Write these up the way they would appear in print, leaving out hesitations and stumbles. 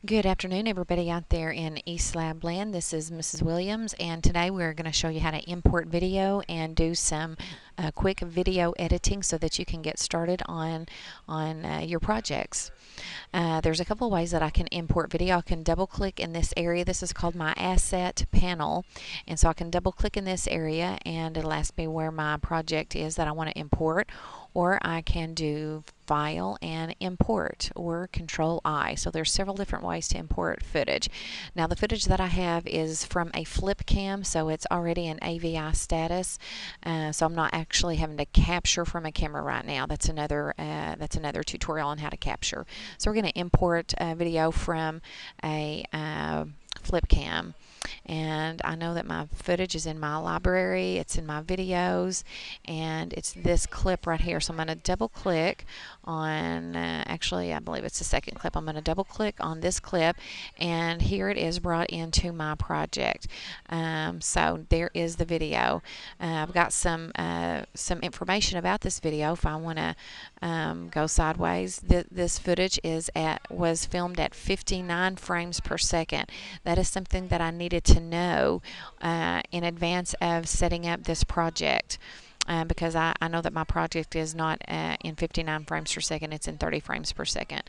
Good afternoon, everybody out there in East Lab Land. This is Mrs. Williams, and today we're going to show you how to import video and do some quick video editing so that you can get started on your projects. There's a couple of ways that I can import video. I can double click in this area. This is called my asset panel, and so I can double click in this area and it'll ask me where my project is that I want to import, or I can do File and Import or Control I. So there's several different ways to import footage. Now the footage that I have is from a flip cam, so it's already in AVI status, so I'm not actually having to capture from a camera right now. That's another tutorial on how to capture. So we're going to import video from a flip cam. And I know that my footage is in my library, it's in my videos, and it's this clip right here. So I'm going to double click on, actually I believe it's the second clip. I'm going to double click on this clip, and here it is brought into my project. So there is the video. I've got some information about this video if I want to go sideways. This footage was filmed at 59 frames per second. That is something that I needed to know in advance of setting up this project, because I know that my project is not in 59 frames per second, it's in 30 frames per second.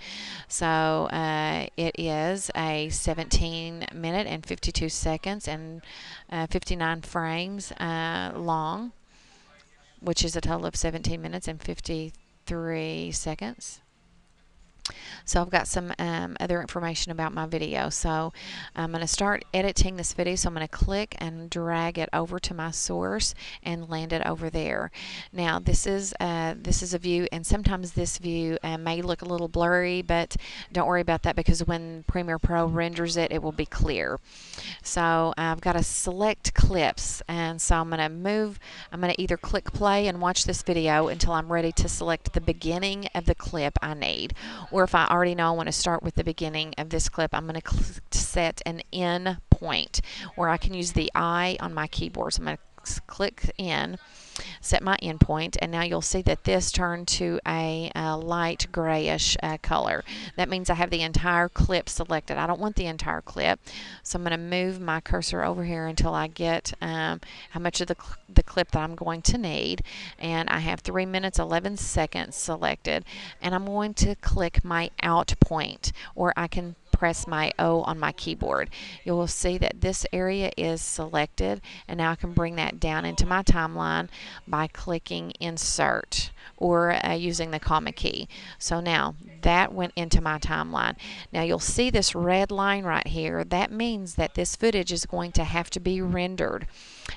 So it is a 17-minute and 52 seconds and 59 frames long, which is a total of 17 minutes and 53 seconds. So I've got some other information about my video. So I'm going to start editing this video. So I'm going to click and drag it over to my source and land it over there. Now this is a view, and sometimes this view may look a little blurry, but don't worry about that, because when Premiere Pro renders it, it will be clear. So I've got to select clips, and so I'm going to either click play and watch this video until I'm ready to select the beginning of the clip I need. Or if I already know I want to start with the beginning of this clip, I'm going to set an in point, or I can use the I on my keyboard. So I'm going to click in, set my end point, and now you'll see that this turned to a light grayish color. That means I have the entire clip selected. I don't want the entire clip, so I'm going to move my cursor over here until I get how much of the clip that I'm going to need, and I have 3 minutes 11 seconds selected, and I'm going to click my out point, or I can press my O on my keyboard. You will see that this area is selected, and now I can bring that down into my timeline by clicking insert or using the comma key. So now that went into my timeline. Now you'll see this red line right here. That means that this footage is going to have to be rendered.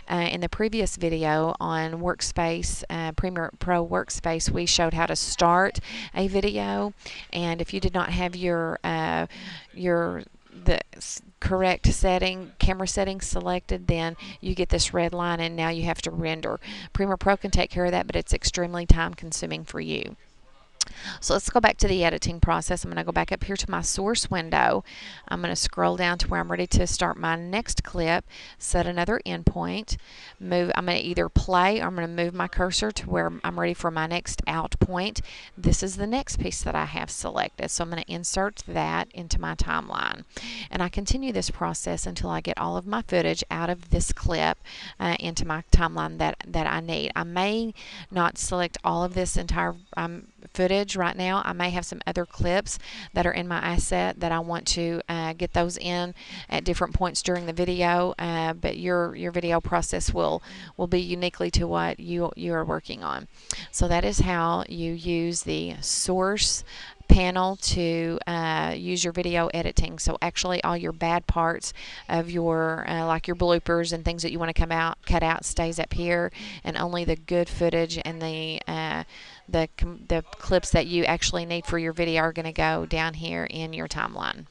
In the previous video on Workspace, Premiere Pro Workspace, we showed how to start a video, and if you did not have the correct camera setting selected, then you get this red line, and now you have to render. Premiere Pro can take care of that, but it's extremely time consuming for you. So let's go back to the editing process. I'm going to go back up here to my source window. I'm going to scroll down to where I'm ready to start my next clip, set another endpoint, I'm going to either play, or I'm going to move my cursor to where I'm ready for my next out point. This is the next piece that I have selected, so I'm going to insert that into my timeline. And I continue this process until I get all of my footage out of this clip into my timeline that I need. I may not select all of this entire footage right now. I may have some other clips that are in my asset that I want to get those in at different points during the video, but your video process will be uniquely to what you are working on. So that is how you use the source panel to use your video editing. So actually all your bad parts of your like your bloopers and things that you want to cut out stays up here, and only the good footage and the clips that you actually need for your video are going to go down here in your timeline.